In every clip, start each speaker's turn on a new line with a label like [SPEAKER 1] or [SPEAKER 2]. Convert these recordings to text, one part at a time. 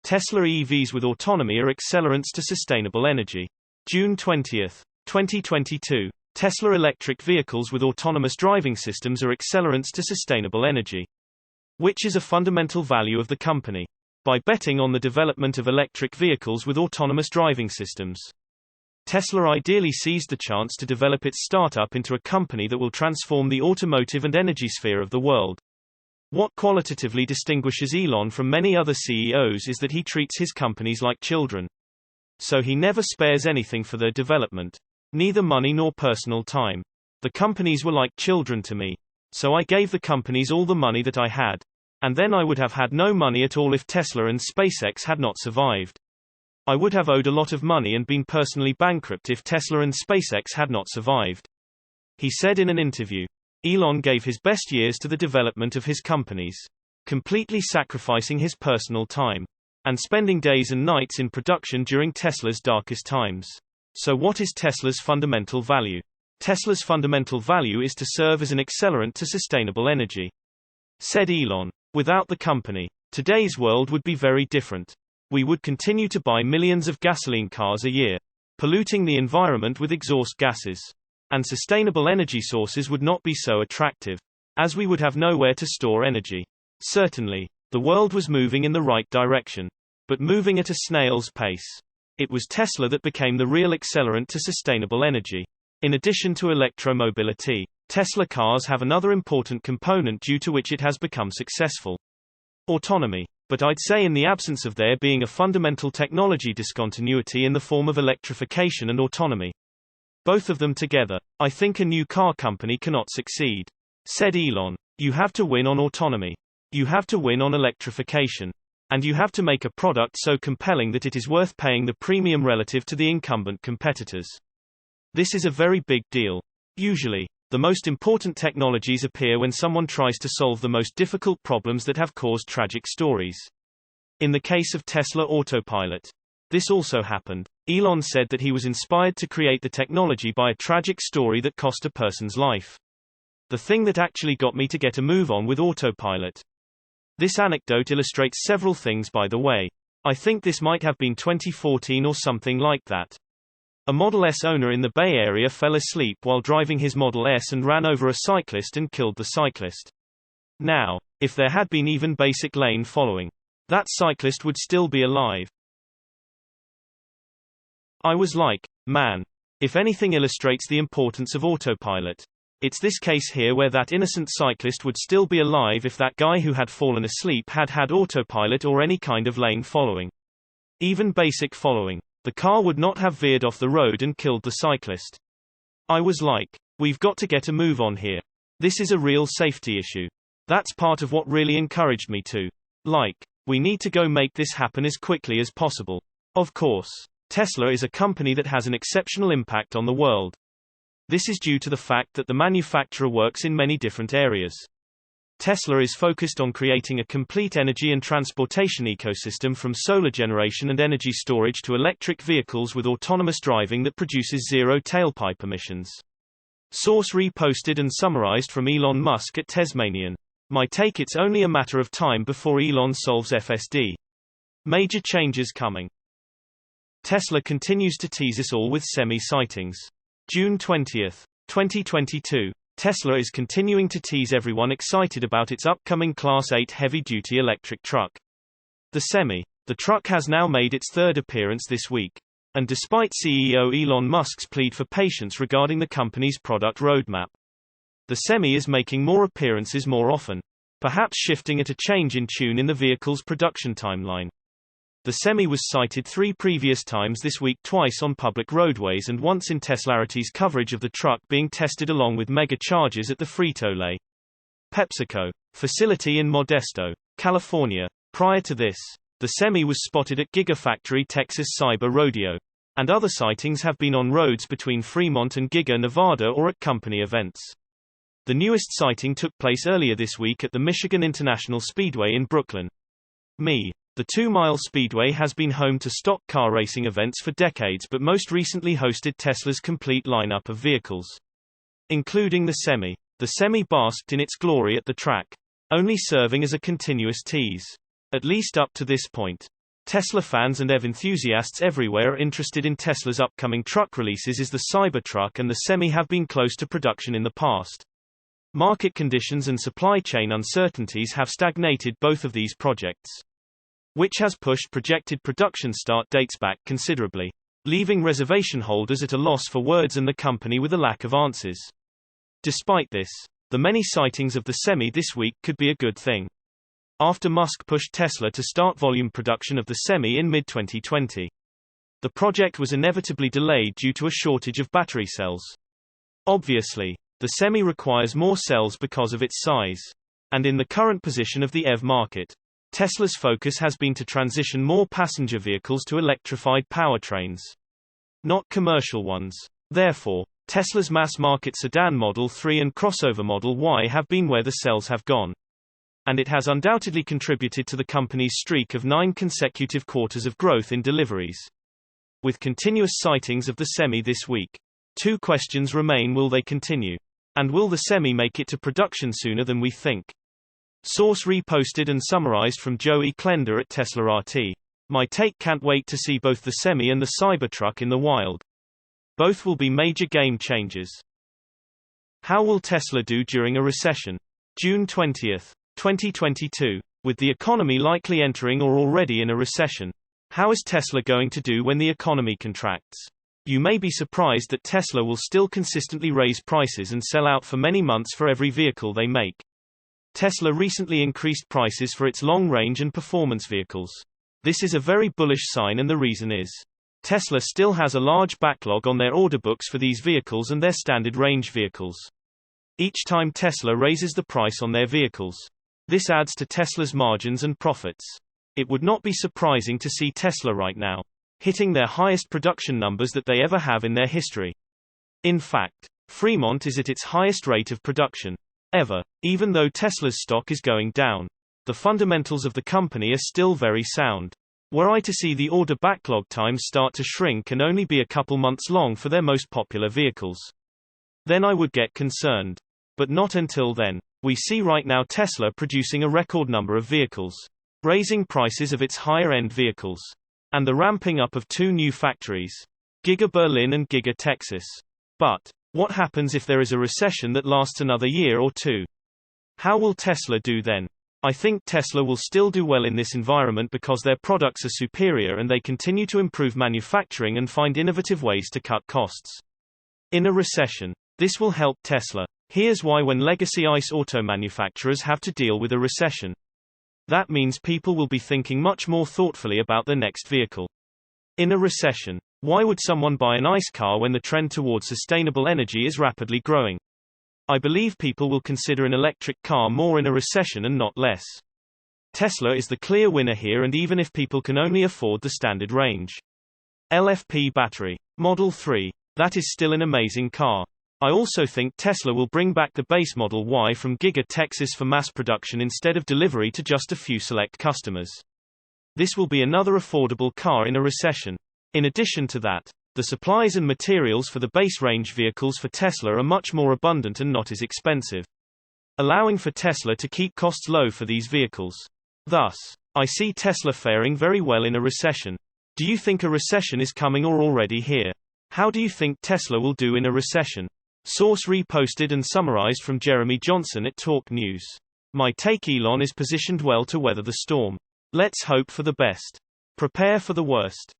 [SPEAKER 1] Tesla EVs with autonomy are accelerants to sustainable energy. June 20, 2022. Tesla electric vehicles with autonomous driving systems are accelerants to sustainable energy. Which is a fundamental value of the company. By betting on the development of electric vehicles with autonomous driving systems, Tesla ideally seized the chance to develop its startup into a company that will transform the automotive and energy sphere of the world. What qualitatively distinguishes Elon from many other CEOs is that he treats his companies like children. So he never spares anything for their development. Neither money nor personal time. The companies were like children to me. So I gave the companies all the money that I had. And then I would have had no money at all if Tesla and SpaceX had not survived. I would have owed a lot of money and been personally bankrupt if Tesla and SpaceX had not survived. He said in an interview. Elon gave his best years to the development of his companies, completely sacrificing his personal time, and spending days and nights in production during Tesla's darkest times. So what is Tesla's fundamental value? Tesla's fundamental value is to serve as an accelerant to sustainable energy. Said Elon. Without the company, today's world would be very different. We would continue to buy millions of gasoline cars a year, polluting the environment with exhaust gases. And sustainable energy sources would not be so attractive, as we would have nowhere to store energy. Certainly, the world was moving in the right direction, but moving at a snail's pace. It was Tesla that became the real accelerant to sustainable energy. In addition to electromobility, Tesla cars have another important component due to which it has become successful: autonomy. But I'd say in the absence of there being a fundamental technology discontinuity in the form of electrification and autonomy, both of them together, I think a new car company cannot succeed. Said Elon. You have to win on autonomy. You have to win on electrification. And you have to make a product so compelling that it is worth paying the premium relative to the incumbent competitors. This is a very big deal. Usually, the most important technologies appear when someone tries to solve the most difficult problems that have caused tragic stories. In the case of Tesla Autopilot, this also happened. Elon said that he was inspired to create the technology by a tragic story that cost a person's life. The thing that actually got me to get a move on with Autopilot. This anecdote illustrates several things, by the way. I think this might have been 2014 or something like that. A Model S owner in the Bay Area fell asleep while driving his Model S and ran over a cyclist and killed the cyclist. Now, if there had been even basic lane following, that cyclist would still be alive. I was like, man. If anything illustrates the importance of autopilot, it's this case here where that innocent cyclist would still be alive if that guy who had fallen asleep had had autopilot or any kind of lane following. Even basic following. The car would not have veered off the road and killed the cyclist. I was like, we've got to get a move on here. This is a real safety issue. That's part of what really encouraged me to. Like, we need to go make this happen as quickly as possible. Of course, Tesla is a company that has an exceptional impact on the world. This is due to the fact that the manufacturer works in many different areas. Tesla is focused on creating a complete energy and transportation ecosystem, from solar generation and energy storage to electric vehicles with autonomous driving that produces zero tailpipe emissions. Source reposted and summarized from Elon Musk at Tasmanian. My take: it's only a matter of time before Elon solves FSD. Major changes coming. Tesla continues to tease us all with semi-sightings. June 20, 2022. Tesla is continuing to tease everyone excited about its upcoming Class 8 heavy-duty electric truck. The Semi. The truck has now made its third appearance this week. And despite CEO Elon Musk's plead for patience regarding the company's product roadmap, the Semi is making more appearances more often, perhaps shifting at a change in tune in the vehicle's production timeline. The Semi was sighted 3 previous times this week, twice on public roadways and once in Teslarity's coverage of the truck being tested along with mega chargers at the Frito-Lay PepsiCo facility in Modesto, California. Prior to this, the Semi was spotted at Gigafactory Texas Cyber Rodeo, and other sightings have been on roads between Fremont and Giga, Nevada, or at company events. The newest sighting took place earlier this week at the Michigan International Speedway in Brooklyn. The 2-mile speedway has been home to stock car racing events for decades, but most recently hosted Tesla's complete lineup of vehicles, including the Semi. The Semi basked in its glory at the track, only serving as a continuous tease. At least up to this point. Tesla fans and EV enthusiasts everywhere are interested in Tesla's upcoming truck releases as the Cybertruck and the Semi have been close to production in the past. Market conditions and supply chain uncertainties have stagnated both of these projects, which has pushed projected production start dates back considerably, leaving reservation holders at a loss for words and the company with a lack of answers. Despite this, the many sightings of the Semi this week could be a good thing. After Musk pushed Tesla to start volume production of the Semi in mid-2020, the project was inevitably delayed due to a shortage of battery cells. Obviously, the Semi requires more cells because of its size. And in the current position of the EV market, Tesla's focus has been to transition more passenger vehicles to electrified powertrains, not commercial ones. Therefore, Tesla's mass-market sedan Model 3 and crossover Model Y have been where the cells have gone. And it has undoubtedly contributed to the company's streak of 9 consecutive quarters of growth in deliveries. With continuous sightings of the Semi this week, 2 questions remain: will they continue? And will the Semi make it to production sooner than we think? Source reposted and summarized from Joey Klender at Tesla RT. My take: can't wait to see both the Semi and the Cybertruck in the wild. Both will be major game changers. How will Tesla do during a recession? June 20, 2022. With the economy likely entering or already in a recession, how is Tesla going to do when the economy contracts? You may be surprised that Tesla will still consistently raise prices and sell out for many months for every vehicle they make. Tesla recently increased prices for its long-range and performance vehicles. This is a very bullish sign, and the reason is Tesla still has a large backlog on their order books for these vehicles and their standard range vehicles. Each time Tesla raises the price on their vehicles, this adds to Tesla's margins and profits. It would not be surprising to see Tesla right now hitting their highest production numbers that they ever have in their history. In fact, Fremont is at its highest rate of production ever. Even though Tesla's stock is going down, the fundamentals of the company are still very sound. Were I to see the order backlog times start to shrink and only be a couple months long for their most popular vehicles, then I would get concerned. But not until then. We see right now Tesla producing a record number of vehicles, raising prices of its higher-end vehicles, and the ramping up of 2 new factories, Giga Berlin and Giga Texas. But what happens if there is a recession that lasts another year or 2? How will Tesla do then? I think Tesla will still do well in this environment because their products are superior and they continue to improve manufacturing and find innovative ways to cut costs. In a recession, this will help Tesla. Here's why: when legacy ICE auto manufacturers have to deal with a recession, that means people will be thinking much more thoughtfully about their next vehicle. In a recession, why would someone buy an ICE car when the trend towards sustainable energy is rapidly growing? I believe people will consider an electric car more in a recession and not less. Tesla is the clear winner here, and even if people can only afford the standard range LFP battery Model 3, that is still an amazing car. I also think Tesla will bring back the base Model Y from Giga Texas for mass production instead of delivery to just a few select customers. This will be another affordable car in a recession. In addition to that, the supplies and materials for the base range vehicles for Tesla are much more abundant and not as expensive, allowing for Tesla to keep costs low for these vehicles. Thus, I see Tesla faring very well in a recession. Do you think a recession is coming or already here? How do you think Tesla will do in a recession? Source reposted and summarized from Jeremy Johnson at Talk News. My take: Elon is positioned well to weather the storm. Let's hope for the best. Prepare for the worst.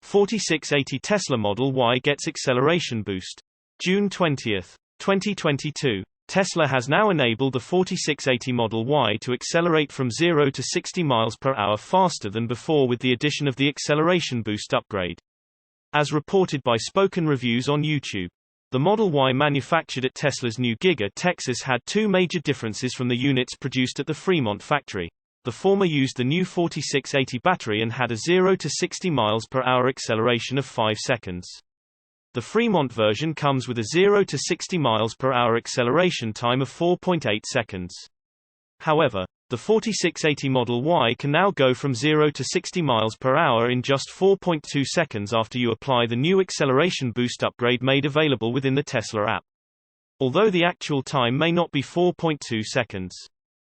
[SPEAKER 1] 4680 Tesla Model Y gets acceleration boost. June 20, 2022. Tesla has now enabled the 4680 Model Y to accelerate from 0 to 60 miles per hour faster than before with the addition of the acceleration boost upgrade. As reported by Spoken Reviews on YouTube, the Model Y manufactured at Tesla's new Giga Texas had 2 major differences from the units produced at the Fremont factory. The former used the new 4680 battery and had a 0 to 60 miles per hour acceleration of 5 seconds. The Fremont version comes with a 0 to 60 miles per hour acceleration time of 4.8 seconds. However, the 4680 Model Y can now go from 0 to 60 miles per hour in just 4.2 seconds after you apply the new acceleration boost upgrade made available within the Tesla app. Although the actual time may not be 4.2 seconds.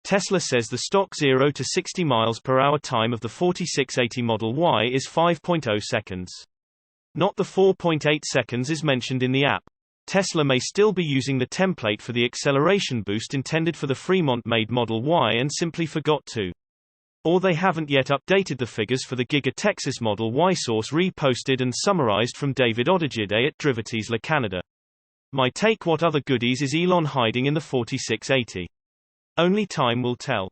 [SPEAKER 1] Tesla says the stock 0 to 60 miles per hour time of the 4680 Model Y is 5.0 seconds. Not the 4.8 seconds is mentioned in the app. Tesla may still be using the template for the acceleration boost intended for the Fremont-made Model Y and simply forgot to. Or they haven't yet updated the figures for the Giga Texas Model Y. Source reposted and summarized from David Odejide at Drivertise Le Canada. My take: what other goodies is Elon hiding in the 4680? Only time will tell.